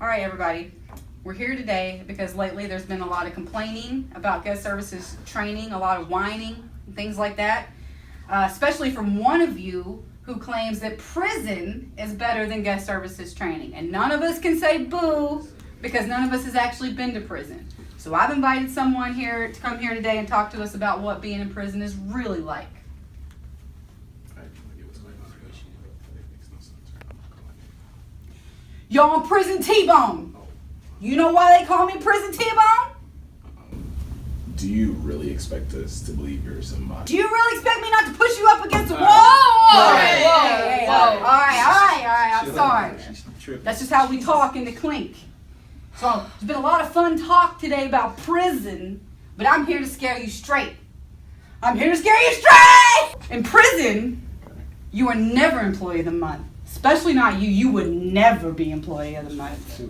All right, everybody. We're here today because lately there's been a lot of complaining about guest services training, a lot of whining, and things like that, especially from one of you who claims that prison is better than guest services training. And none of us can say boo because none of us has actually been to prison. So I've invited someone here to come here today and talk to us about what being in prison is really like. You're on Prison T-Bone. You know why they call me Prison T-Bone? Do you really expect us to believe you're somebody? Do you really expect me not to push you up against the wall? All right, I'm sorry. That's just how we talk in the clink. So, there's been a lot of fun talk today about prison, but I'm here to scare you straight. I'm here to scare you straight! In prison, you are never Employee of the Month. Especially not you. You would never be Employee of the Month.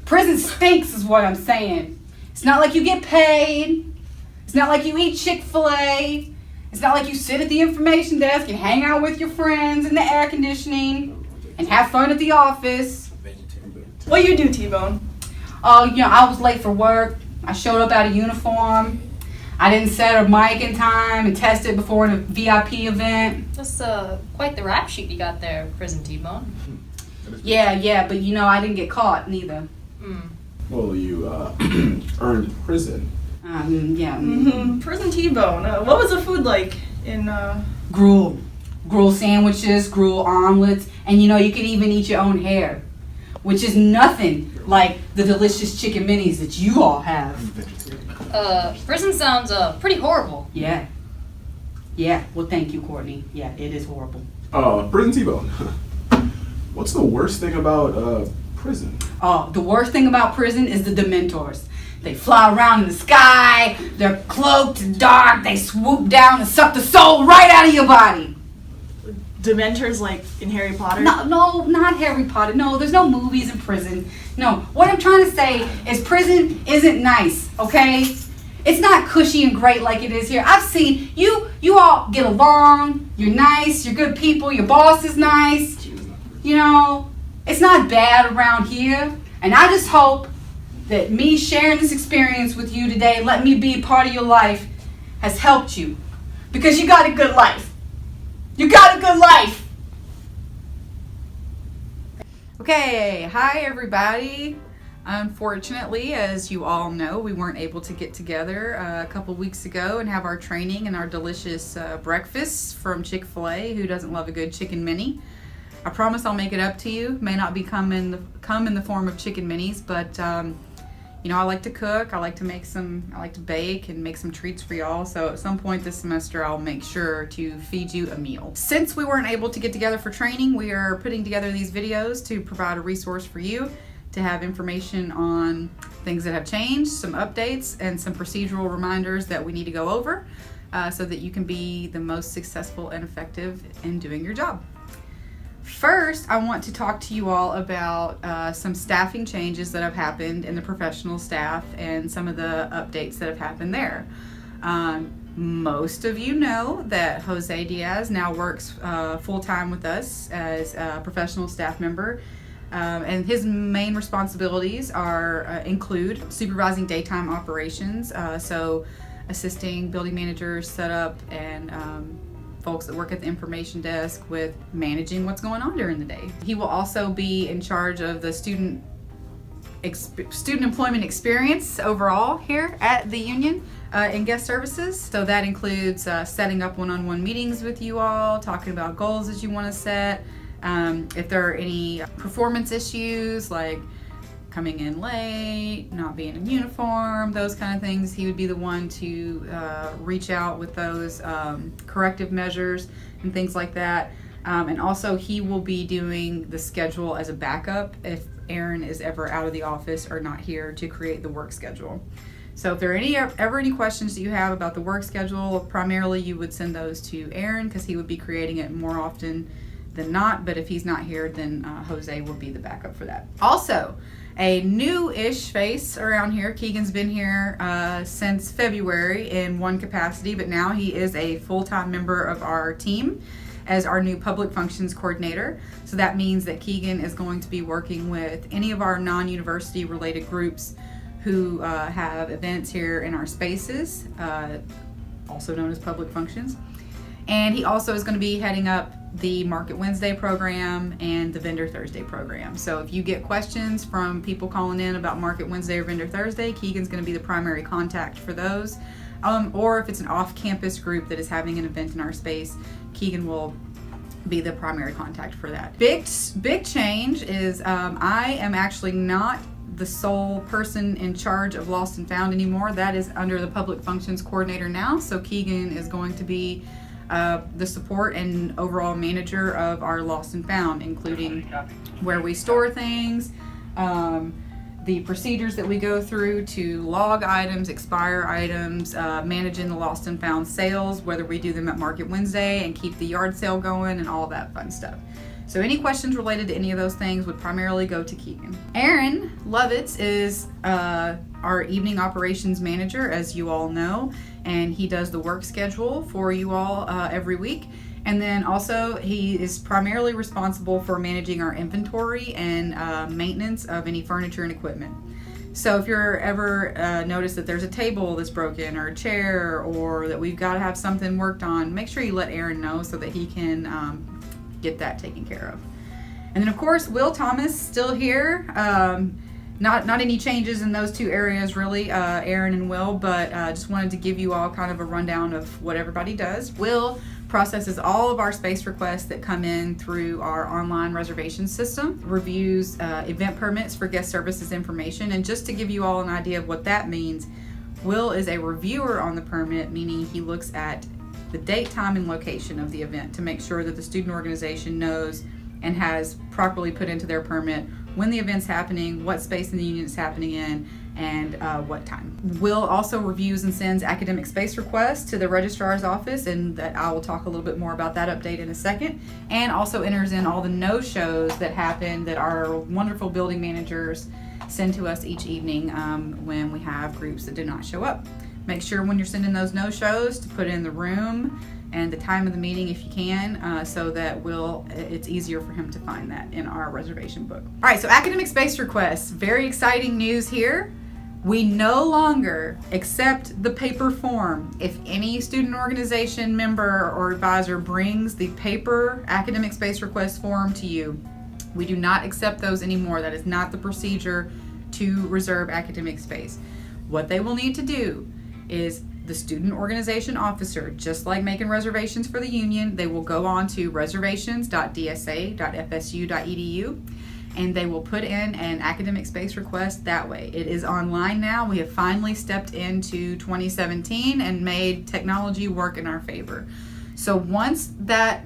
Prison stinks is what I'm saying. It's not like you get paid. It's not like you eat Chick-fil-A. It's not like you sit at the information desk and hang out with your friends in the air conditioning and have fun at the office. What do you do, T-Bone? Oh, I was late for work. I showed up out of uniform. I didn't set a mic in time and test it before the VIP event. That's quite the rap sheet you got there, Prison T-Bone. Yeah, but I didn't get caught neither. Well, you earned prison. Prison T-Bone. What was the food like in... Gruel sandwiches, gruel omelets, and you can even eat your own hair, which is nothing like the delicious chicken minis that you all have. Prison sounds pretty horrible. Yeah, well thank you, Courtney. Yeah, it is horrible. Prison T-Bone. What's the worst thing about prison? Oh, the worst thing about prison is the Dementors. They fly around in the sky, they're cloaked and dark, they swoop down and suck the soul right out of your body. Dementors like in Harry Potter? No, not Harry Potter. No, there's no movies in prison. No, what I'm trying to say is prison isn't nice, okay? It's not cushy and great like it is here. I've seen you all get along, you're nice, you're good people, your boss is nice. It's not bad around here. And I just hope that me sharing this experience with you today, let me be a part of your life, has helped you. Because you got a good life. You got a good life. Okay, hi everybody. Unfortunately, as you all know, we weren't able to get together a couple weeks ago and have our training and our delicious breakfasts from Chick-fil-A. Who doesn't love a good chicken mini? I promise I'll make it up to you. May not be come in the form of chicken minis, but I like to cook. I like to bake and make some treats for y'all. So at some point this semester, I'll make sure to feed you a meal. Since we weren't able to get together for training, we are putting together these videos to provide a resource for you to have information on things that have changed, some updates, and some procedural reminders that we need to go over so that you can be the most successful and effective in doing your job. First, I want to talk to you all about some staffing changes that have happened in the professional staff and some of the updates that have happened there. Most of you know that Jose Diaz now works full-time with us as a professional staff member, and his main responsibilities include supervising daytime operations, so assisting building managers set up and folks that work at the information desk with managing what's going on during the day. He will also be in charge of the student employment experience overall here at the union in guest services. So that includes setting up one-on-one meetings with you all, talking about goals that you want to set. If there are any performance issues like coming in late, not being in uniform, those kind of things, he would be the one to reach out with those corrective measures and things like that. And also he will be doing the schedule as a backup if Aaron is ever out of the office or not here to create the work schedule. So if there are ever any questions that you have about the work schedule, primarily you would send those to Aaron because he would be creating it more often than not. But if he's not here, then Jose will be the backup for that. Also, a new-ish face around here. Keegan's been here since February in one capacity, but now he is a full-time member of our team as our new public functions coordinator. So that means that Keegan is going to be working with any of our non-university related groups who have events here in our spaces, also known as public functions. And he also is going to be heading up the Market Wednesday program and the Vendor Thursday program. So if you get questions from people calling in about Market Wednesday or Vendor Thursday, Keegan's going to be the primary contact for those. Or if it's an off-campus group that is having an event in our space, Keegan will be the primary contact for that. Big change is I am actually not the sole person in charge of Lost and Found anymore. That is under the public functions coordinator now. So Keegan is going to be the support and overall manager of our Lost and Found, including where we store things, the procedures that we go through to log items, expire items, managing the Lost and Found sales, whether we do them at Market Wednesday and keep the yard sale going and all that fun stuff. So any questions related to any of those things would primarily go to Keegan. Aaron Lovitz is our evening operations manager, as you all know, and he does the work schedule for you all every week. And then also he is primarily responsible for managing our inventory and maintenance of any furniture and equipment. So if you're ever notice that there's a table that's broken or a chair, or that we've got to have something worked on, make sure you let Aaron know so that he can get that taken care of. And then of course Will Thomas still here. Not any changes in those two areas really, Aaron and Will, but just wanted to give you all kind of a rundown of what everybody does. Will processes all of our space requests that come in through our online reservation system, reviews event permits for guest services information, and just to give you all an idea of what that means, Will is a reviewer on the permit, meaning he looks at the date, time, and location of the event to make sure that the student organization knows and has properly put into their permit when the event's happening, what space in the union it's happening in, and what time. Will also reviews and sends academic space requests to the registrar's office, and that I will talk a little bit more about that update in a second, and also enters in all the no-shows that happen that our wonderful building managers send to us each evening when we have groups that do not show up. Make sure when you're sending those no-shows to put in the room and the time of the meeting if you can, so that it's easier for him to find that in our reservation book. All right, so academic space requests. Very exciting news here. We no longer accept the paper form. If any student organization member or advisor brings the paper academic space request form to you, we do not accept those anymore. That is not the procedure to reserve academic space. What they will need to do is the student organization officer, just like making reservations for the union, they will go on to reservations.dsa.fsu.edu and they will put in an academic space request that way. It is online now. We have finally stepped into 2017 and made technology work in our favor. So once that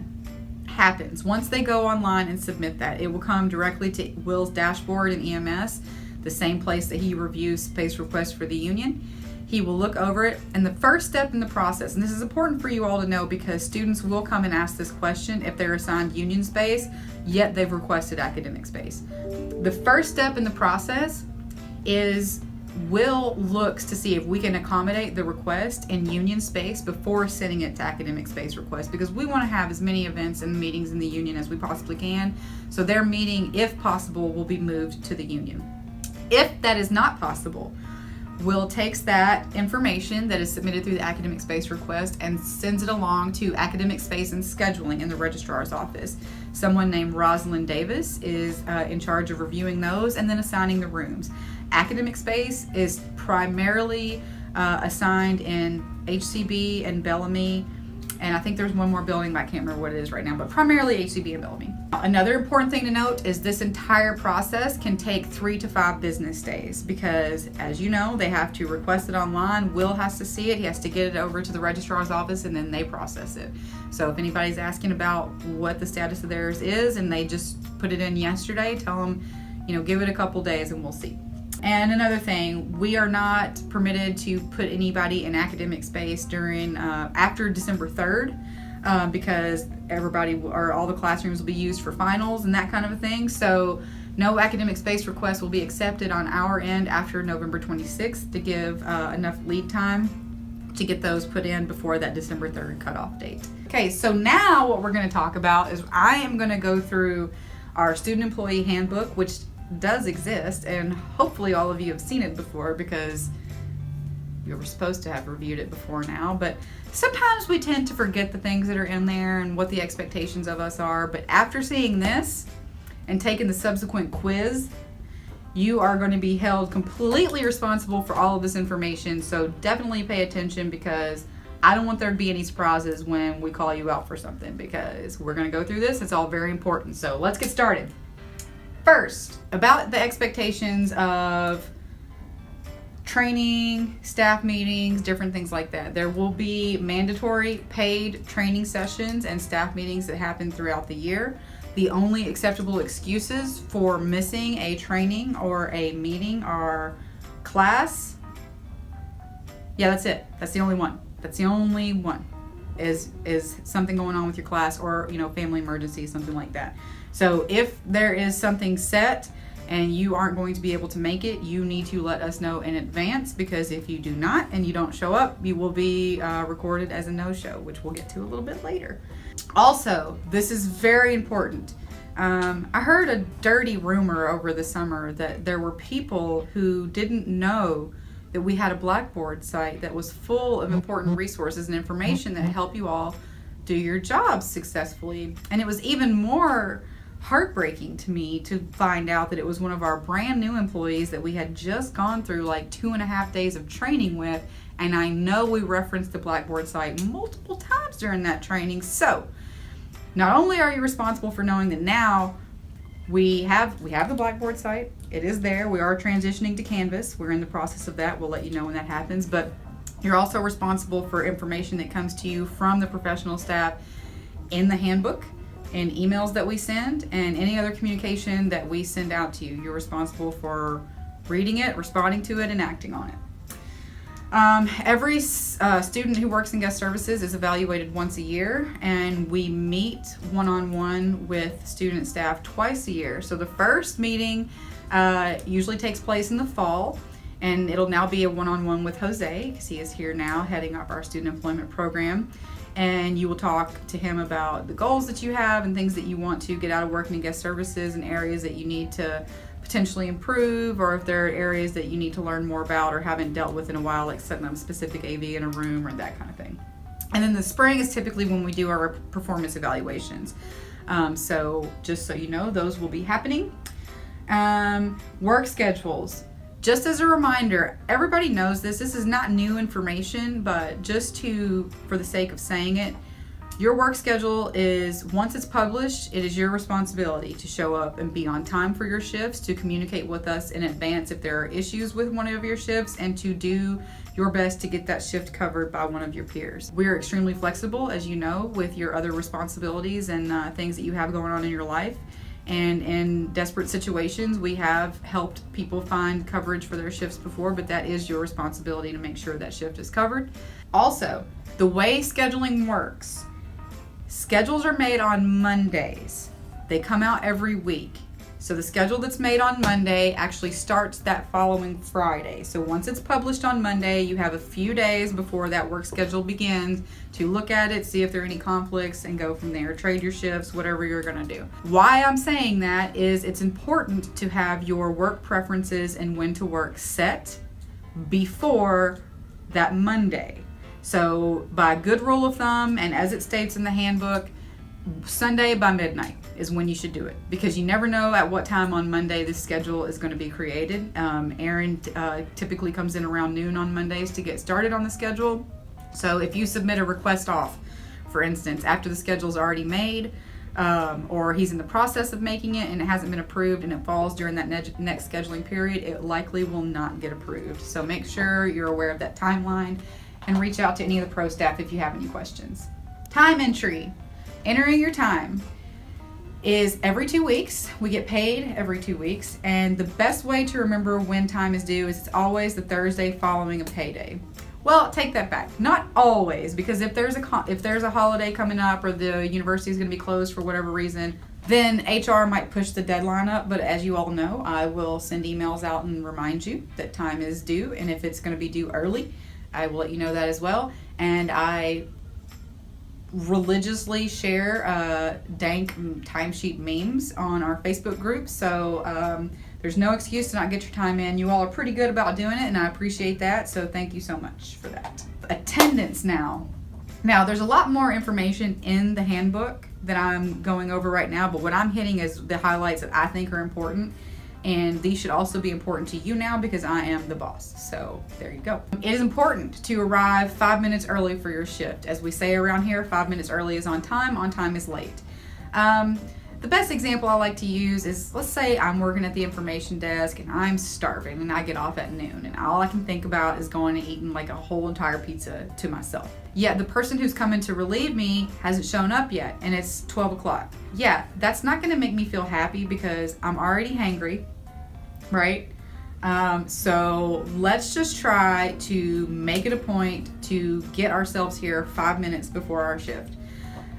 happens, once they go online and submit that, it will come directly to Will's dashboard in EMS, the same place that he reviews space requests for the union. He will look over it, and the first step in the process, and this is important for you all to know because students will come and ask this question if they're assigned union space, yet they've requested academic space. The first step in the process is Will looks to see if we can accommodate the request in union space before sending it to academic space request, because we want to have as many events and meetings in the union as we possibly can. So their meeting, if possible, will be moved to the union. If that is not possible, Will takes that information that is submitted through the academic space request and sends it along to academic space and scheduling in the registrar's office. Someone named Rosalind Davis is in charge of reviewing those and then assigning the rooms. Academic space is primarily assigned in HCB and Bellamy, and I think there's one more building, but I can't remember what it is right now, but primarily HCB and Bellamy. Another important thing to note is this entire process can take 3 to 5 business days because, as you know, they have to request it online. Will has to see it. He has to get it over to the registrar's office, and then they process it. So if anybody's asking about what the status of theirs is and they just put it in yesterday, tell them, give it a couple days and we'll see. And another thing, we are not permitted to put anybody in academic space during after December 3rd because all the classrooms will be used for finals and that kind of a thing. So no academic space requests will be accepted on our end after November 26th to give enough lead time to get those put in before that December 3rd cutoff date. Okay, so now what we're going to talk about is I am going to go through our student employee handbook, which does exist, and hopefully all of you have seen it before because you were supposed to have reviewed it before now, but sometimes we tend to forget the things that are in there and what the expectations of us are. But after seeing this and taking the subsequent quiz, you are going to be held completely responsible for all of this information. So definitely pay attention, because I don't want there to be any surprises when we call you out for something, because we're going to go through this. It's all very important. So let's get started. First, about the expectations of training, staff meetings, different things like that. There will be mandatory paid training sessions and staff meetings that happen throughout the year. The only acceptable excuses for missing a training or a meeting are class. Yeah, that's it. That's the only one. That's the only one. Is something going on with your class, or family emergency, something like that. So if there is something set and you aren't going to be able to make it, you need to let us know in advance, because if you do not and you don't show up, you will be recorded as a no-show, which we'll get to a little bit later. Also, this is very important. I heard a dirty rumor over the summer that there were people who didn't know that we had a Blackboard site that was full of important resources and information that help you all do your jobs successfully. And it was even more heartbreaking to me to find out that it was one of our brand new employees that we had just gone through like 2.5 days of training with. And I know we referenced the Blackboard site multiple times during that training. So not only are you responsible for knowing that now we have the Blackboard site, it is there. We are transitioning to Canvas. We're in the process of that. We'll let you know when that happens. But you're also responsible for information that comes to you from the professional staff in the handbook, and emails that we send, and any other communication that we send out to you. You're responsible for reading it, responding to it, and acting on it. Every student who works in guest services is evaluated once a year, and we meet one-on-one with student staff twice a year. So the first meeting usually takes place in the fall, and it'll now be a one-on-one with Jose, because he is here now heading up our student employment program. And you will talk to him about the goals that you have and things that you want to get out of working in guest services, and areas that you need to potentially improve, or if there are areas that you need to learn more about or haven't dealt with in a while, like setting up specific AV in a room or that kind of thing. And then the spring is typically when we do our performance evaluations. So just so you know, those will be happening. Work schedules. Just as a reminder, everybody knows this. This is not new information, but just for the sake of saying it, your work schedule is, once it's published, it is your responsibility to show up and be on time for your shifts, to communicate with us in advance if there are issues with one of your shifts, and to do your best to get that shift covered by one of your peers. We are extremely flexible, as you know, with your other responsibilities and things that you have going on in your life. And in desperate situations, we have helped people find coverage for their shifts before, but that is your responsibility to make sure that shift is covered. Also, the way scheduling works, schedules are made on Mondays. They come out every week. So the schedule that's made on Monday actually starts that following Friday. So once it's published on Monday, you have a few days before that work schedule begins to look at it, see if there are any conflicts, and go from there. Trade your shifts, whatever you're gonna do. Why I'm saying that is it's important to have your work preferences and when to work set before that Monday. So by good rule of thumb, and as it states in the handbook, Sunday by midnight is when you should do it, because you never know at what time on Monday this schedule is going to be created. Aaron typically comes in around noon on Mondays to get started on the schedule. So if you submit a request off, for instance, after the schedule's already made, or he's in the process of making it and it hasn't been approved and it falls during that next scheduling period, it likely will not get approved. So make sure you're aware of that timeline and reach out to any of the pro staff if you have any questions. Time entry. Entering your time is every 2 weeks. We get paid every 2 weeks, and the best way to remember when time is due is it's always the Thursday following a payday. Well, take that back. Not always, because if there's a holiday coming up or the university is going to be closed for whatever reason, then HR might push the deadline up. But as you all know, I will send emails out and remind you that time is due, and if it's going to be due early, I will let you know that as well. And I religiously share dank timesheet memes on our Facebook group. So there's no excuse to not get your time in. You all are pretty good about doing it, and I appreciate that. So thank you so much for that. Attendance now. Now, there's a lot more information in the handbook that I'm going over right now, but what I'm hitting is the highlights that I think are important. And these should also be important to you now because I am the boss. So there you go. It is important to arrive 5 minutes early for your shift. As we say around here, 5 minutes early is on time is late. The best example I like to use is, let's say I'm working at the information desk and I'm starving and I get off at noon and all I can think about is going and eating like a whole entire pizza to myself. Yet the person who's coming to relieve me hasn't shown up yet and it's 12 o'clock. Yeah, that's not gonna make me feel happy because I'm already hangry, right? So let's just try to make it a point to get ourselves here 5 minutes before our shift.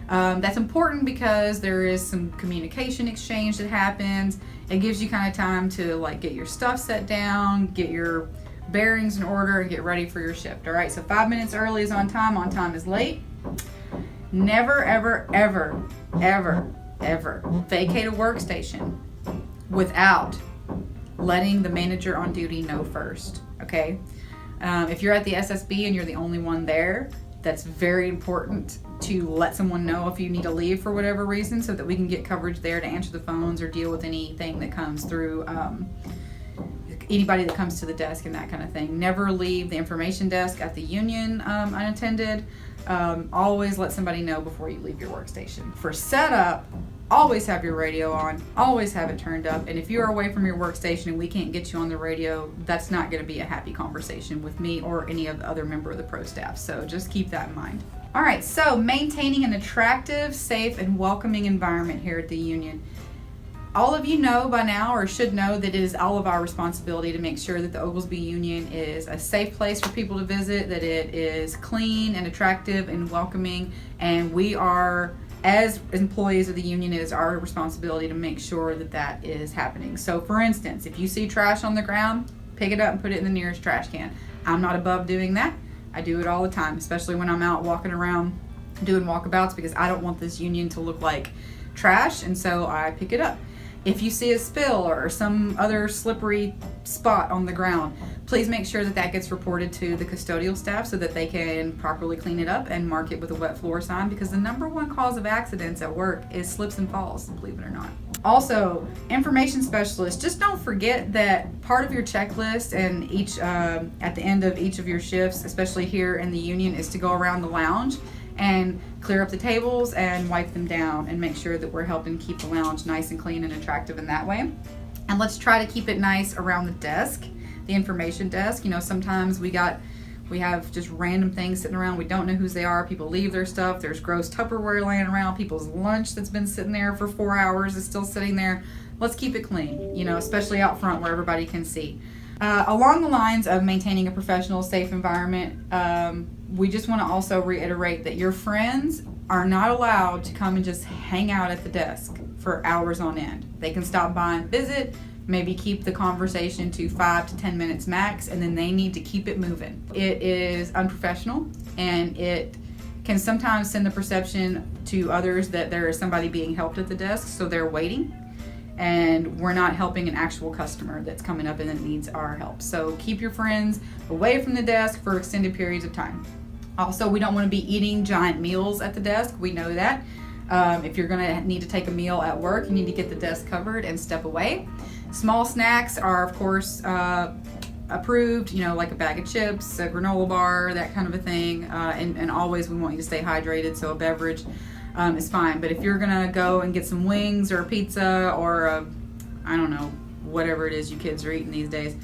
That's important because there is some communication exchange that happens. It gives you kind of time to like get your stuff set down, get your bearings in order, and get ready for your shift. All right, so 5 minutes early is on time is late. Never, ever, ever, ever, ever vacate a workstation without letting the manager on duty know first, okay? If you're at the SSB and you're the only one there, that's very important to let someone know if you need to leave for whatever reason so that we can get coverage there to answer the phones or deal with anything that comes through, anybody that comes to the desk and that kind of thing. Never leave the information desk at the union unattended. Always let somebody know before you leave your workstation. For setup, always have your radio on, always have it turned up, and if you're away from your workstation and we can't get you on the radio, that's not going to be a happy conversation with me or any of the other member of the pro staff, so just keep that in mind. All right, so maintaining an attractive, safe, and welcoming environment here at the union. All of you know by now, or should know, that it is all of our responsibility to make sure that the Oglesby Union is a safe place for people to visit, that it is clean and attractive and welcoming, and we are, as employees of the union, it is our responsibility to make sure that that is happening. So for instance, if you see trash on the ground, pick it up and put it in the nearest trash can. I'm not above doing that. I do it all the time, especially when I'm out walking around doing walkabouts, because I don't want this union to look like trash, and so I pick it up. If you see a spill or some other slippery spot on the ground, please make sure that that gets reported to the custodial staff so that they can properly clean it up and mark it with a wet floor sign, because the #1 cause of accidents at work is slips and falls, believe it or not. Also, information specialists, just don't forget that part of your checklist and each at the end of each of your shifts, especially here in the union, is to go around the lounge and clear up the tables and wipe them down and make sure that we're helping keep the lounge nice and clean and attractive in that way. And let's try to keep it nice around the desk, the information desk. You know, sometimes we have just random things sitting around. We don't know whose they are. People leave their stuff. There's gross Tupperware laying around. People's lunch that's been sitting there for 4 hours is still sitting there. Let's keep it clean, you know, especially out front where everybody can see. Along the lines of maintaining a professional, safe environment, we just want to also reiterate that your friends are not allowed to come and just hang out at the desk for hours on end. They can stop by and visit, maybe keep the conversation to 5 to 10 minutes max, and then they need to keep it moving. It is unprofessional, and it can sometimes send the perception to others that there is somebody being helped at the desk, so they're waiting, and we're not helping an actual customer that's coming up and that needs our help. So keep your friends away from the desk for extended periods of time. Also, we don't want to be eating giant meals at the desk. We know that. If you're going to need to take a meal at work, you need to get the desk covered and step away. Small snacks are, of course, approved, you know, like a bag of chips, a granola bar, that kind of a thing. And always we want you to stay hydrated, so a beverage is fine. But if you're going to go and get some wings or a pizza or I don't know, whatever it is you kids are eating these days,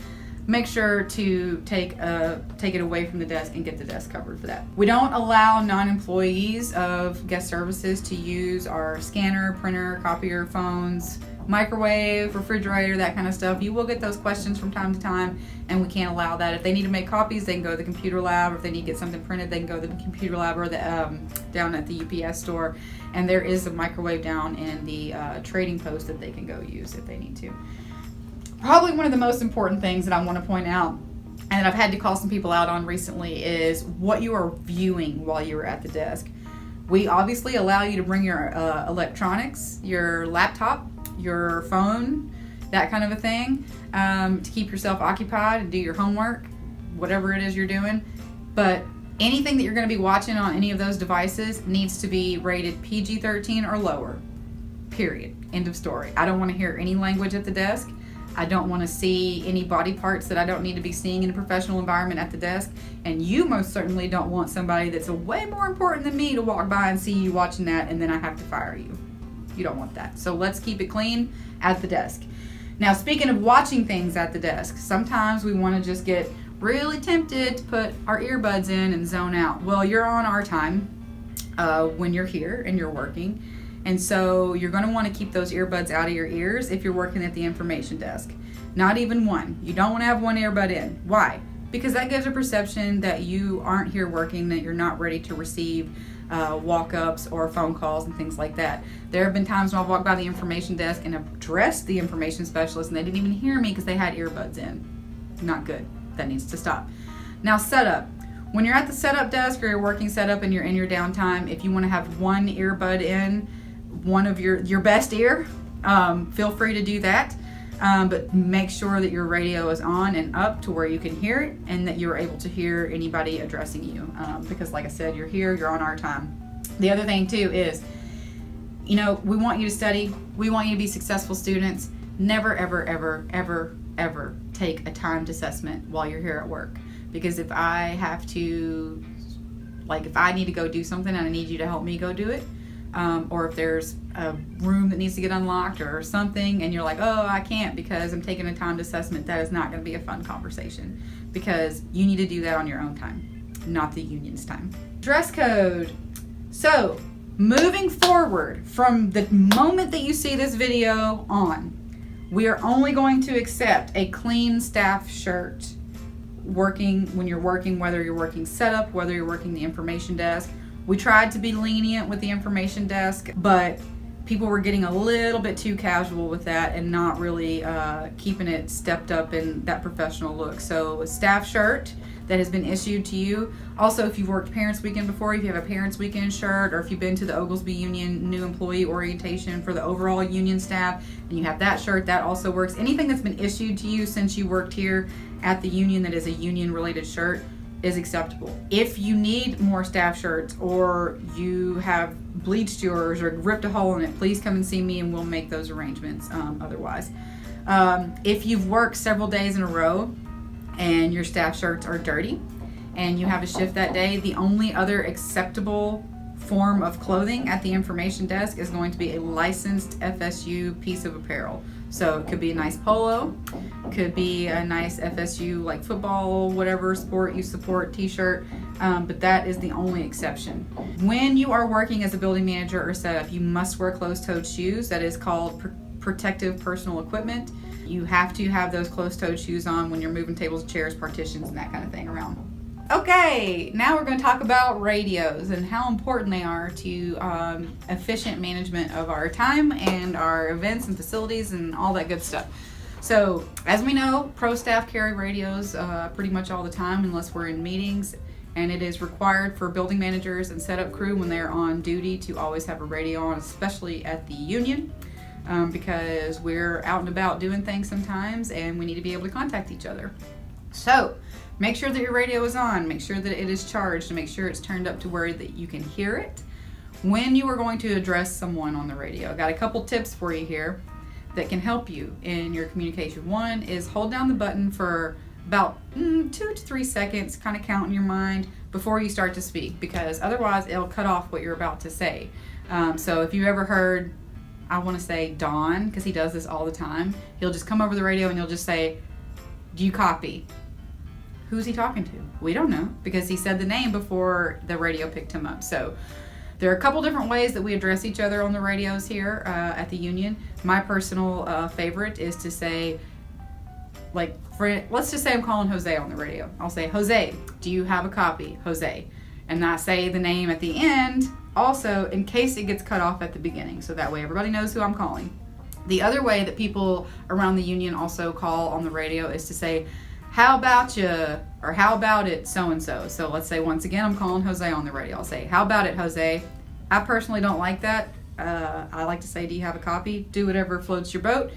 make sure to take it away from the desk and get the desk covered for that. We don't allow non-employees of guest services to use our scanner, printer, copier, phones, microwave, refrigerator, that kind of stuff. You will get those questions from time to time, and we can't allow that. If they need to make copies, they can go to the computer lab, or if they need to get something printed, they can go to the computer lab or the down at the UPS store. And there is a microwave down in the trading post that they can go use if they need to. Probably one of the most important things that I want to point out and I've had to call some people out on recently, is what you are viewing while you're at the desk. We obviously allow you to bring your electronics, your laptop, your phone, that kind of a thing, to keep yourself occupied and do your homework, whatever it is you're doing. But anything that you're going to be watching on any of those devices needs to be rated PG-13 or lower. Period. End of story. I don't want to hear any language at the desk. I don't want to see any body parts that I don't need to be seeing in a professional environment at the desk. And you most certainly don't want somebody that's way more important than me to walk by and see you watching that and then I have to fire you. You don't want that. So let's keep it clean at the desk. Now, speaking of watching things at the desk, sometimes we want to just get really tempted to put our earbuds in and zone out. Well, you're on our time when you're here and you're working. And so you're going to want to keep those earbuds out of your ears if you're working at the information desk. Not even one. You don't want to have one earbud in. Why? Because that gives a perception that you aren't here working, that you're not ready to receive walk-ups or phone calls and things like that. There have been times when I've walked by the information desk and addressed the information specialist and they didn't even hear me because they had earbuds in. Not good. That needs to stop. Now, setup. When you're at the setup desk or you're working setup and you're in your downtime, if you want to have one earbud in, one of your best ear, feel free to do that. But make sure that your radio is on and up to where you can hear it and that you're able to hear anybody addressing you. Because like I said, you're here, you're on our time. The other thing too is, we want you to study. We want you to be successful students. Never, ever, ever, ever, ever take a timed assessment while you're here at work. Because if I have to, if I need to go do something and I need you to help me go do it, or if there's a room that needs to get unlocked or something and you're like, oh, I can't because I'm taking a timed assessment, that is not going to be a fun conversation because you need to do that on your own time, not the union's time. Dress code. So, moving forward from the moment that you see this video on, we are only going to accept a clean staff shirt when you're working, whether you're working setup, whether you're working the information desk. We tried to be lenient with the information desk, but people were getting a little bit too casual with that and not really keeping it stepped up in that professional look. So a staff shirt that has been issued to you. Also, if you've worked Parents Weekend before, if you have a Parents Weekend shirt, or if you've been to the Oglesby Union new employee orientation for the overall union staff, and you have that shirt, that also works. Anything that's been issued to you since you worked here at the union that is a union-related shirt is acceptable. If you need more staff shirts or you have bleached yours or ripped a hole in it, please come and see me and we'll make those arrangements otherwise. If you've worked several days in a row and your staff shirts are dirty and you have a shift that day, the only other acceptable form of clothing at the information desk is going to be a licensed FSU piece of apparel. So it could be a nice polo, could be a nice FSU like football, whatever sport you support t-shirt, but that is the only exception. When you are working as a building manager or setup, you must wear closed-toed shoes. That is called protective personal equipment. You have to have those closed-toed shoes on when you're moving tables, chairs, partitions, and that kind of thing around. Okay, now we're going to talk about radios and how important they are to efficient management of our time and our events and facilities and all that good stuff. So, as we know, pro staff carry radios pretty much all the time unless we're in meetings, and it is required for building managers and setup crew when they're on duty to always have a radio on, especially at the union, because we're out and about doing things sometimes and we need to be able to contact each other. So, make sure that your radio is on, make sure that it is charged, and make sure it's turned up to where that you can hear it when you are going to address someone on the radio. I got a couple tips for you here that can help you in your communication. One is hold down the button for about 2 to 3 seconds, kind of count in your mind before you start to speak, because otherwise it'll cut off what you're about to say. So if you ever heard, I want to say Don, because he does this all the time, he'll just come over the radio and he'll just say, "Do you copy?" Who's he talking to? We don't know, because he said the name before the radio picked him up. So there are a couple different ways that we address each other on the radios here at the union. My personal favorite is to say, let's just say I'm calling Jose on the radio. I'll say, "Jose, do you have a copy? Jose." And I say the name at the end, also in case it gets cut off at the beginning, so that way everybody knows who I'm calling. The other way that people around the union also call on the radio is to say, how about you, or how about it so-and-so. So let's say, once again, I'm calling Jose on the radio. I'll say, how about it, Jose? I personally don't like that. I like to say, do you have a copy? Do whatever floats your boat.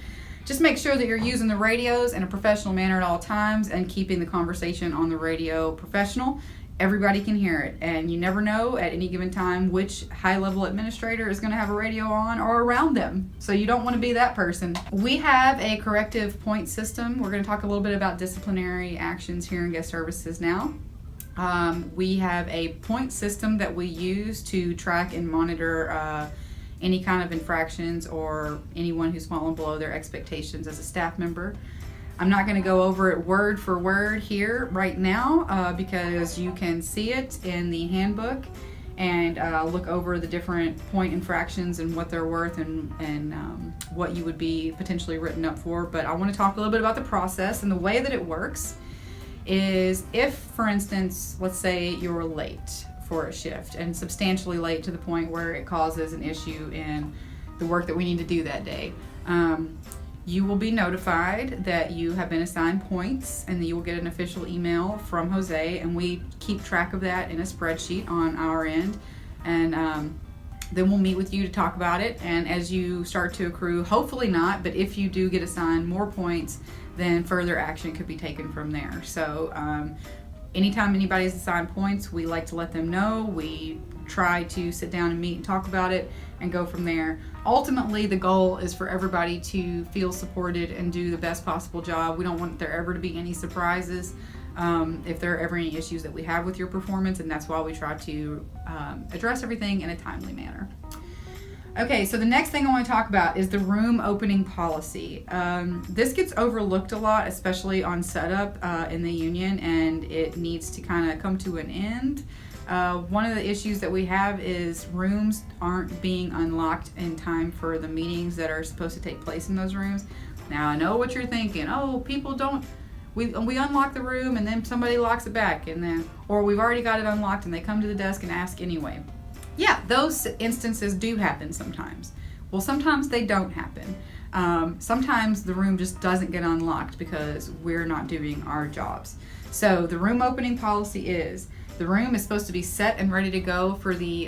Just make sure that you're using the radios in a professional manner at all times and keeping the conversation on the radio professional. Everybody can hear it, and you never know at any given time which high-level administrator is going to have a radio on or around them. So you don't want to be that person. We have a corrective point system. We're going to talk a little bit about disciplinary actions here in guest services now. We have a point system that we use to track and monitor any kind of infractions or anyone who's fallen below their expectations as a staff member. I'm not going to go over it word for word here right now because you can see it in the handbook and look over the different point infractions and what they're worth and what you would be potentially written up for. But I want to talk a little bit about the process. And the way that it works is, if, for instance, let's say you're late for a shift and substantially late to the point where it causes an issue in the work that we need to do that day. You will be notified that you have been assigned points, and then you will get an official email from Jose, and we keep track of that in a spreadsheet on our end. And then we'll meet with you to talk about it. And as you start to accrue, hopefully not, but if you do get assigned more points, then further action could be taken from there. So anytime anybody's assigned points, we like to let them know. We try to sit down and meet and talk about it and go from there. Ultimately, the goal is for everybody to feel supported and do the best possible job. We don't want there ever to be any surprises if there are ever any issues that we have with your performance, and that's why we try to address everything in a timely manner. Okay, so the next thing I want to talk about is the room opening policy. This gets overlooked a lot, especially on setup in the union, and it needs to kind of come to an end. One of the issues that we have is rooms aren't being unlocked in time for the meetings that are supposed to take place in those rooms. Now, I know what you're thinking. Oh, people don't, we unlock the room and then somebody locks it back, and then, or we've already got it unlocked and they come to the desk and ask anyway. Yeah, those instances do happen sometimes. Well, sometimes they don't happen. Sometimes the room just doesn't get unlocked because we're not doing our jobs. So the room opening policy is, the room is supposed to be set and ready to go for the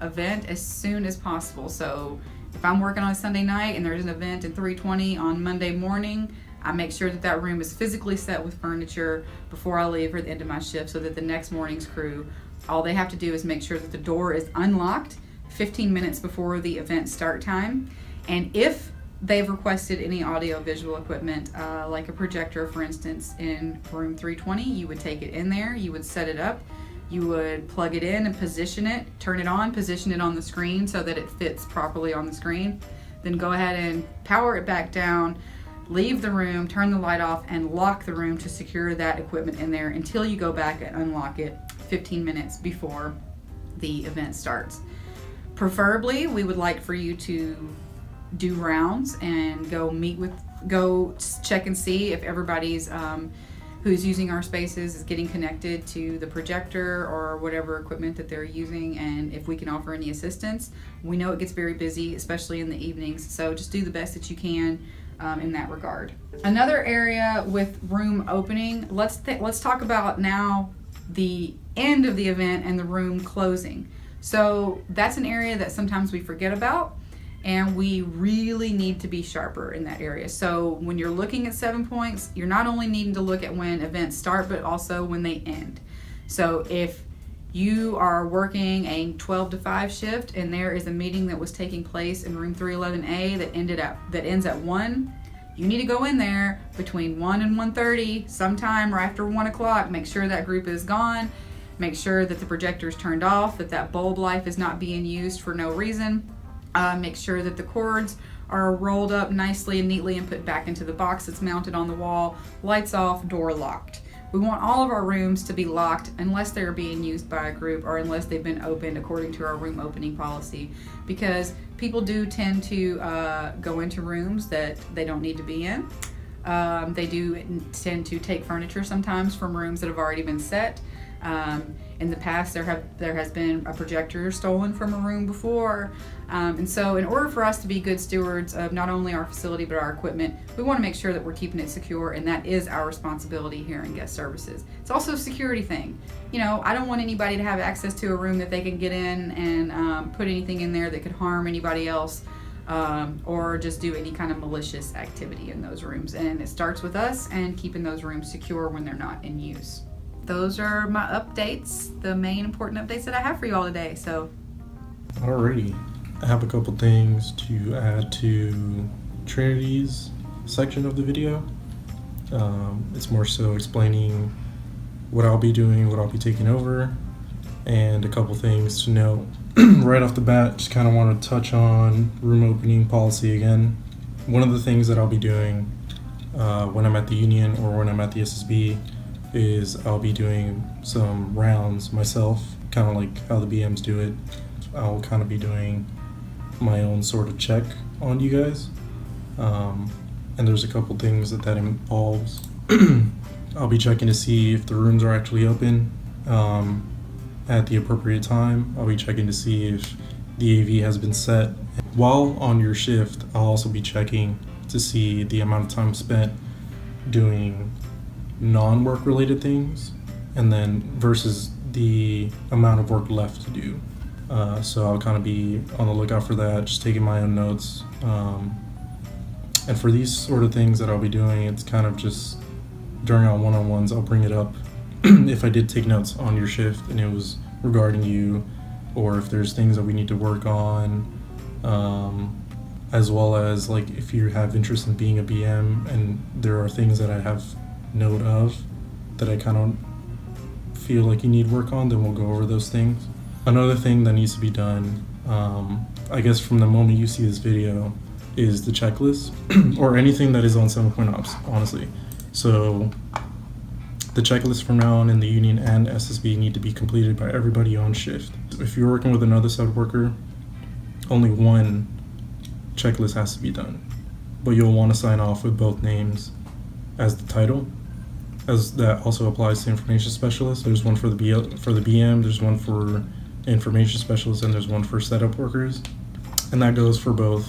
event as soon as possible. So if I'm working on a Sunday night and there's an event at 3:20 on Monday morning, I make sure that that room is physically set with furniture before I leave for the end of my shift, so that the next morning's crew, all they have to do is make sure that the door is unlocked 15 minutes before the event start time. And if they've requested any audio visual equipment, like a projector, for instance, in room 320, you would take it in there, you would set it up, you would plug it in and position it, turn it on, position it on the screen so that it fits properly on the screen. Then go ahead and power it back down, leave the room, turn the light off, and lock the room to secure that equipment in there until you go back and unlock it 15 minutes before the event starts. Preferably, we would like for you to do rounds and go check and see if everybody's who's using our spaces is getting connected to the projector or whatever equipment that they're using, and if we can offer any assistance. We know it gets very busy, especially in the evenings, so just do the best that you can in that regard. Another area with room opening, let's talk about now the end of the event and the room closing. So that's an area that sometimes we forget about, and we really need to be sharper in that area. So when you're looking at 7 points, you're not only needing to look at when events start, but also when they end. So if you are working a 12 to 5 shift and there is a meeting that was taking place in room 311A that ends at 1, you need to go in there between 1 and 1:30, sometime right after 1 o'clock. Make sure that group is gone. Make sure that the projector is turned off, that that bulb light is not being used for no reason. Make sure that the cords are rolled up nicely and neatly and put back into the box that's mounted on the wall. Lights off, door locked. We want all of our rooms to be locked unless they're being used by a group or unless they've been opened according to our room opening policy, because people do tend to go into rooms that they don't need to be in. They do tend to take furniture sometimes from rooms that have already been set. In the past, there has been a projector stolen from a room before, and so in order for us to be good stewards of not only our facility but our equipment, we want to make sure that we're keeping it secure, and that is our responsibility here in guest services. It's also a security thing. You know, I don't want anybody to have access to a room that they can get in and put anything in there that could harm anybody else, or just do any kind of malicious activity in those rooms. And it starts with us and keeping those rooms secure when they're not in use. Those are my updates, the main important updates that I have for you all today. So, alrighty, I have a couple things to add to Trinity's section of the video. It's more so explaining what I'll be doing, what I'll be taking over, and a couple things to note. Right off the bat, just kind of want to touch on room opening policy again. One of the things that I'll be doing when I'm at the union or when I'm at the SSB is I'll be doing some rounds myself, kind of like how the BMs do it. I'll kind of be doing my own sort of check on you guys. And there's a couple things that involves. I'll be checking to see if the rooms are actually open at the appropriate time. I'll be checking to see if the AV has been set. While on your shift, I'll also be checking to see the amount of time spent doing non-work related things, and then versus the amount of work left to do. So I'll kind of be on the lookout for that, just taking my own notes. And for these sort of things that I'll be doing, it's kind of just during our one-on-ones, I'll bring it up if I did take notes on your shift and it was regarding you, or if there's things that we need to work on, as well as like if you have interest in being a BM and there are things that I have note of that I kind of feel like you need work on, then we'll go over those things. Another thing that needs to be done, I guess from the moment you see this video, is the checklist or anything that is on 7-point ops, honestly. So the checklist from now on in the union and SSB need to be completed by everybody on shift. If you're working with another sub worker, only one checklist has to be done, but you'll want to sign off with both names as the title, as that also applies to information specialist. There's one for the BM, there's one for information specialist, and there's one for setup workers, and that goes for both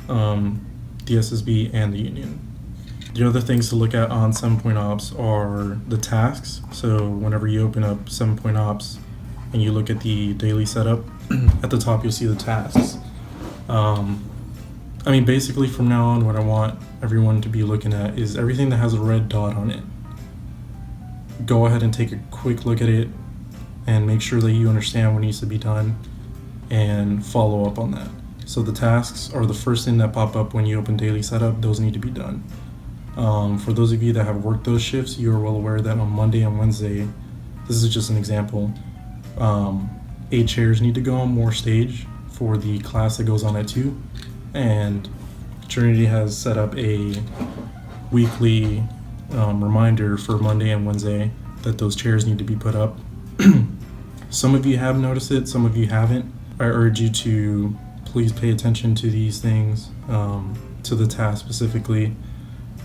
the SSB and the union. The other things to look at on 7-point ops are the tasks. So whenever you open up 7-point ops and you look at the daily setup, at the top you'll see the tasks. I mean, basically from now on, what I want everyone to be looking at is everything that has a red dot on it. Go ahead and take a quick look at it and make sure that you understand what needs to be done and follow up on that. So the tasks are the first thing that pop up when you open daily setup. Those need to be done. For those of you that have worked those shifts, you are well aware that on Monday and Wednesday, this is just an example, 8 chairs need to go on more stage for the class that goes on at 2. And Trinity has set up a weekly reminder for Monday and Wednesday that those chairs need to be put up. Some of you have noticed it, some of you haven't. I urge you to please pay attention to these things, to the task specifically,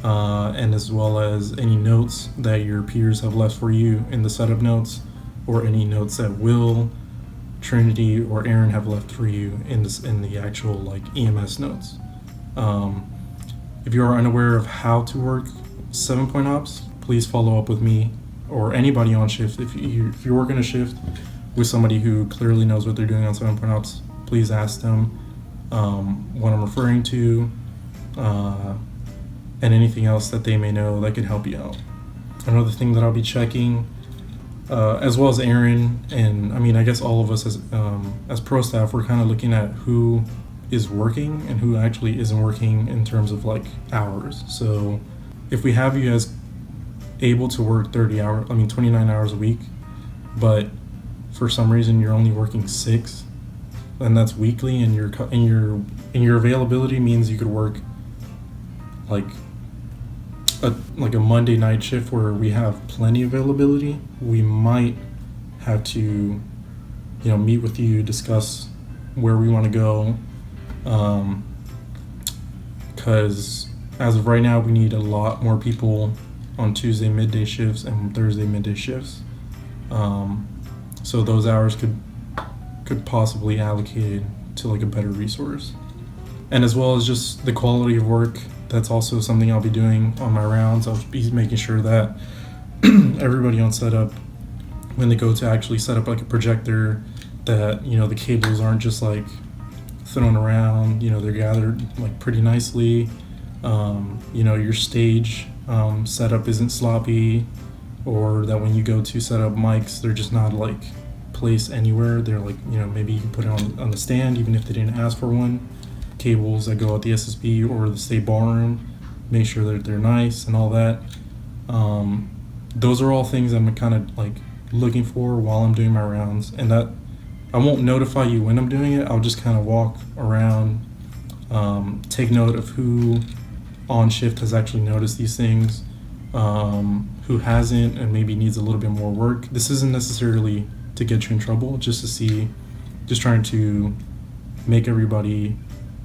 and as well as any notes that your peers have left for you in the setup notes, or any notes that Will, Trinity, or Aaron have left for you in the actual like EMS notes. If you are unaware of how to work 7-point ops, please follow up with me or anybody on shift. If you're working a shift with somebody who clearly knows what they're doing on 7-point ops, please ask them what I'm referring to, and anything else that they may know that could help you out. Another thing that I'll be checking, as well as Aaron, and I mean, I guess all of us as pro staff, we're kind of looking at who is working and who actually isn't working in terms of like hours. So if we have you as able to work 29 hours a week, but for some reason you're only working 6, and that's weekly, and your availability means you could work like a Monday night shift where we have plenty of availability, we might have to, meet with you, discuss where we want to go, because as of right now, we need a lot more people on Tuesday midday shifts and Thursday midday shifts. So those hours could possibly allocated to like a better resource. And as well as just the quality of work, that's also something I'll be doing on my rounds. I'll be making sure that everybody on setup, when they go to actually set up like a projector, that, you know, the cables aren't just like thrown around, you know, they're gathered like pretty nicely. You know, your stage setup isn't sloppy, or that when you go to set up mics, they're just not like placed anywhere. They're like, you know, maybe you can put it on the stand even if they didn't ask for one. Cables that go at the SSB or the state ballroom, make sure that they're nice and all that. Those are all things I'm kind of like looking for while I'm doing my rounds, and that I won't notify you when I'm doing it. I'll just kind of walk around, take note of who on shift has actually noticed these things, who hasn't and maybe needs a little bit more work. This isn't necessarily to get you in trouble, just trying to make everybody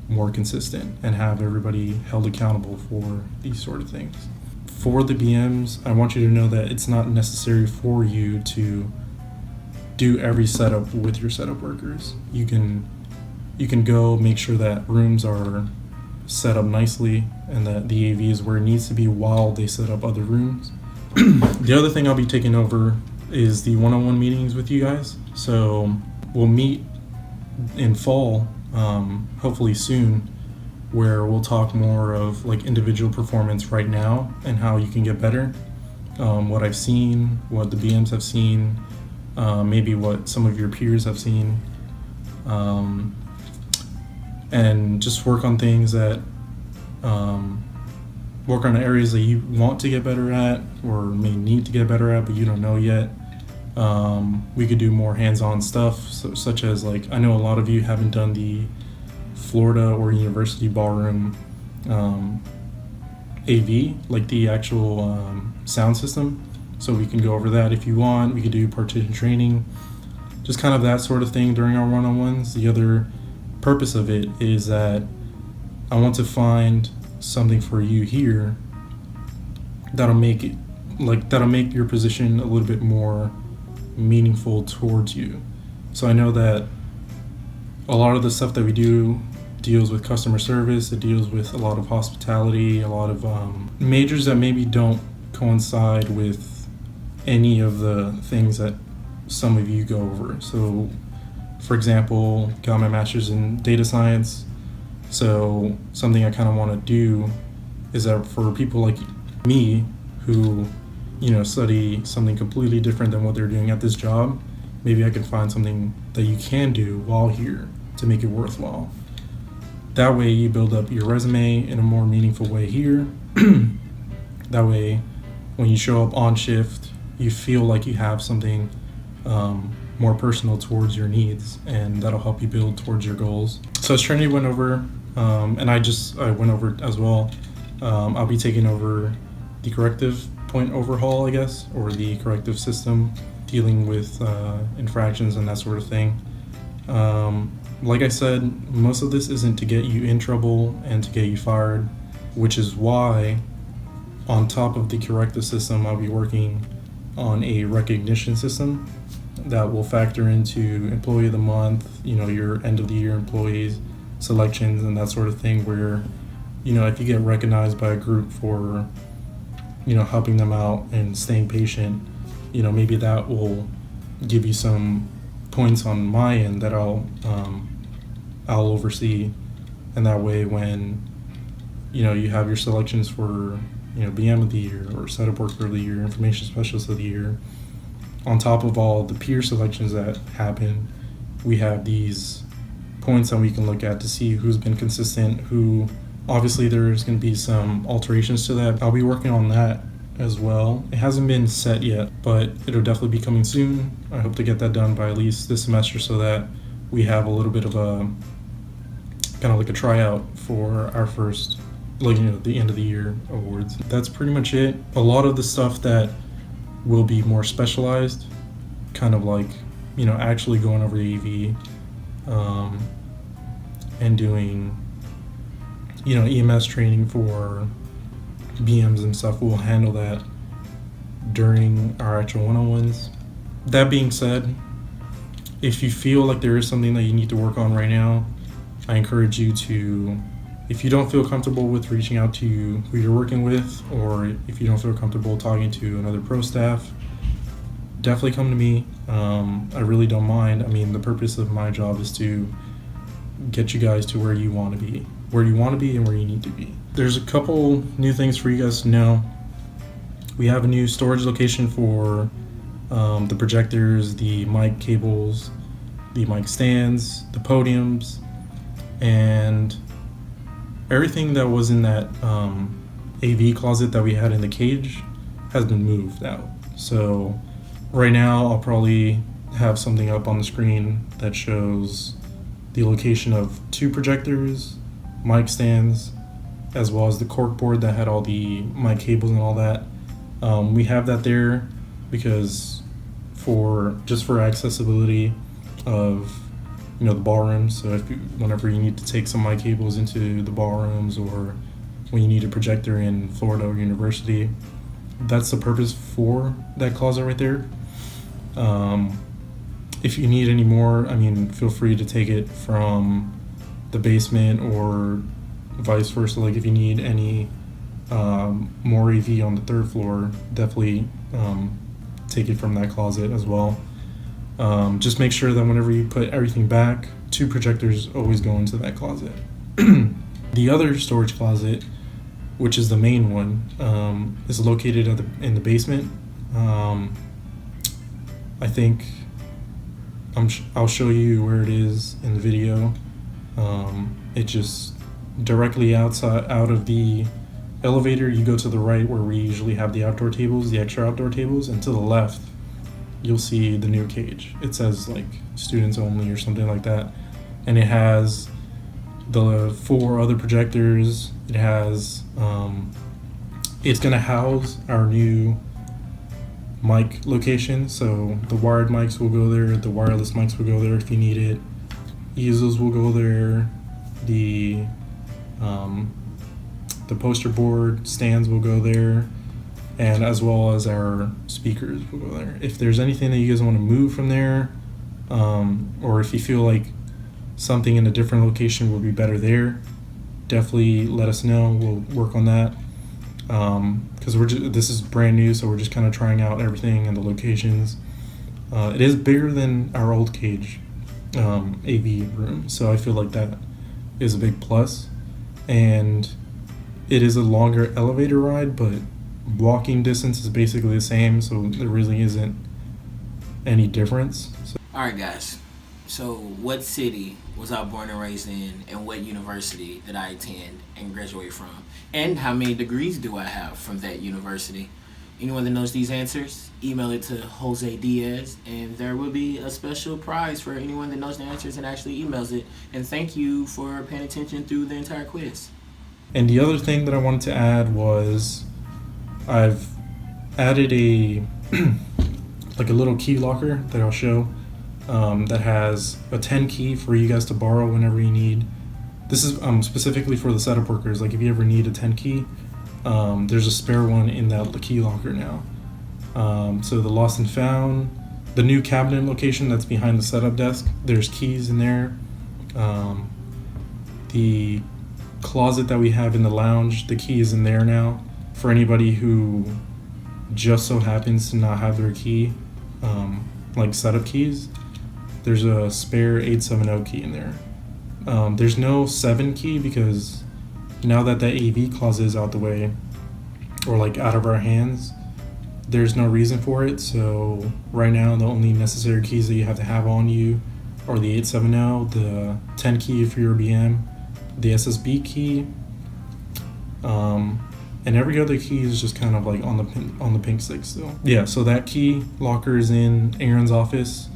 more consistent and have everybody held accountable for these sort of things. For the BMs, I want you to know that it's not necessary for you to do every setup with your setup workers. You can go make sure that rooms are set up nicely and that the AV is where it needs to be while they set up other rooms. The other thing I'll be taking over is the one-on-one meetings with you guys. So we'll meet in fall, hopefully soon, where we'll talk more of like individual performance right now and how you can get better. What I've seen, what the BMs have seen, maybe what some of your peers have seen, and just work on things that, work on areas that you want to get better at or may need to get better at but you don't know yet. We could do more hands-on stuff, such as like, I know a lot of you haven't done the Florida or University Ballroom AV, like the actual sound system. So we can go over that if you want. We could do partition training, just kind of that sort of thing during our one-on-ones. The other purpose of it is that I want to find something for you here that'll make your position a little bit more meaningful towards you. So I know that a lot of the stuff that we do deals with customer service, it deals with a lot of hospitality, a lot of majors that maybe don't coincide with any of the things that some of you go over. So for example, got my master's in data science. So something I kind of want to do is that for people like me who, you know, study something completely different than what they're doing at this job, maybe I can find something that you can do while here to make it worthwhile. That way you build up your resume in a more meaningful way here. That way when you show up on shift, you feel like you have something more personal towards your needs, and that'll help you build towards your goals. So as Trinity went over, and I went over it as well, I'll be taking over the corrective point overhaul, I guess, or the corrective system, dealing with infractions and that sort of thing. Like I said, most of this isn't to get you in trouble and to get you fired, which is why on top of the corrective system, I'll be working on a recognition system that will factor into employee of the month, you know, your end of the year employees, selections and that sort of thing, where, you know, if you get recognized by a group for, you know, helping them out and staying patient, you know, maybe that will give you some points on my end that I'll oversee. And that way when, you know, you have your selections for, you know, BM of the year or setup worker of the year, information specialist of the year, on top of all the peer selections that happen, we have these points that we can look at to see who's been consistent, who, obviously there's going to be some alterations to that. I'll be working on that as well. It hasn't been set yet, but it'll definitely be coming soon. I hope to get that done by at least this semester so that we have a little bit of a kind of like a tryout for our first, like, you know, the end of the year awards. That's pretty much it. A lot of the stuff that will be more specialized, kind of like, you know, actually going over the AV and doing, you know, EMS training for BMs and stuff. We'll handle that during our actual one-on-ones. that being said, if you feel like there is something that you need to work on right now, I encourage you to, if you don't feel comfortable with reaching out to who you're working with, or if you don't feel comfortable talking to another pro staff, definitely come to me. I really don't mind. I mean, the purpose of my job is to get you guys to where you want to be and where you need to be. There's a couple new things for you guys to know. We have a new storage location for the projectors, the mic cables, the mic stands, the podiums, and everything that was in that AV closet that we had in the cage has been moved out. So right now I'll probably have something up on the screen that shows the location of 2 projectors, mic stands, as well as the cork board that had all the mic cables and all that. We have that there because for accessibility of the ballrooms. So whenever you need to take some mic cables into the ballrooms, or when you need a projector in Florida or university, that's the purpose for that closet right there. If you need any more, feel free to take it from the basement or vice versa. Like if you need any more AV on the 3rd floor, definitely take it from that closet as well. Just make sure that whenever you put everything back, 2 projectors always go into that closet. The other storage closet, which is the main one, is located in the basement. I think I'll show you where it is in the video. It just directly out of the elevator, you go to the right where we usually have the outdoor tables, the extra outdoor tables, and to the left you'll see the new cage. It says like students only or something like that, and it has the 4 other projectors. It has it's gonna house our new mic location, so the wired mics will go there, the wireless mics will go there if you need it, easels will go there, the poster board stands will go there, and as well as our speakers will go there. If there's anything that you guys want to move from there, or if you feel like something in a different location would be better there, definitely let us know. We'll work on that, because this is brand new, so we're just kind of trying out everything and the locations. It is bigger than our old cage AV room, so I feel like that is a big plus. And it is a longer elevator ride, but walking distance is basically the same, so there really isn't any difference. Alright guys, so what city was I born and raised in, and what university did I attend and graduate from? And how many degrees do I have from that university? Anyone that knows these answers, email it to Jose Diaz, and there will be a special prize for anyone that knows the answers and actually emails it. And thank you for paying attention through the entire quiz. And the other thing that I wanted to add was I've added a like a little key locker that I'll show that has a 10 key for you guys to borrow whenever you need. This is specifically for the setup workers. Like if you ever need a 10 key, there's a spare one in that key locker now. So the lost and found, the new cabinet location that's behind the setup desk, there's keys in there. The closet that we have in the lounge, the key is in there now. For anybody who just so happens to not have their key, like setup keys, there's a spare 870 key in there. There's no 7 key because now that the AV closet is out the way, or like out of our hands, there's no reason for it. So right now the only necessary keys that you have to have on you are the 870, the 10 key for your BM, the SSB key, and every other key is just kind of like on the pink stick still. Yeah, so that key locker is in Aaron's office.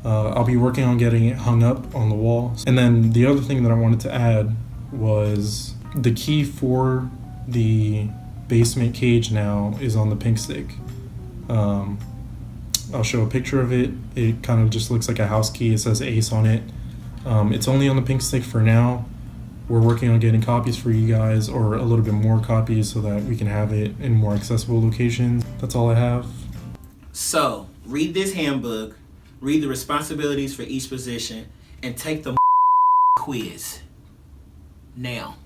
I'll be working on getting it hung up on the wall. And then the other thing that I wanted to add was the key for the basement cage now is on the pink stick. I'll show a picture of it. It kind of just looks like a house key. It says Ace on it. It's only on the pink stick for now. We're working on getting copies for you guys, or a little bit more copies, so that we can have it in more accessible locations. That's all I have. So, read this handbook, read the responsibilities for each position, and take the quiz. Now.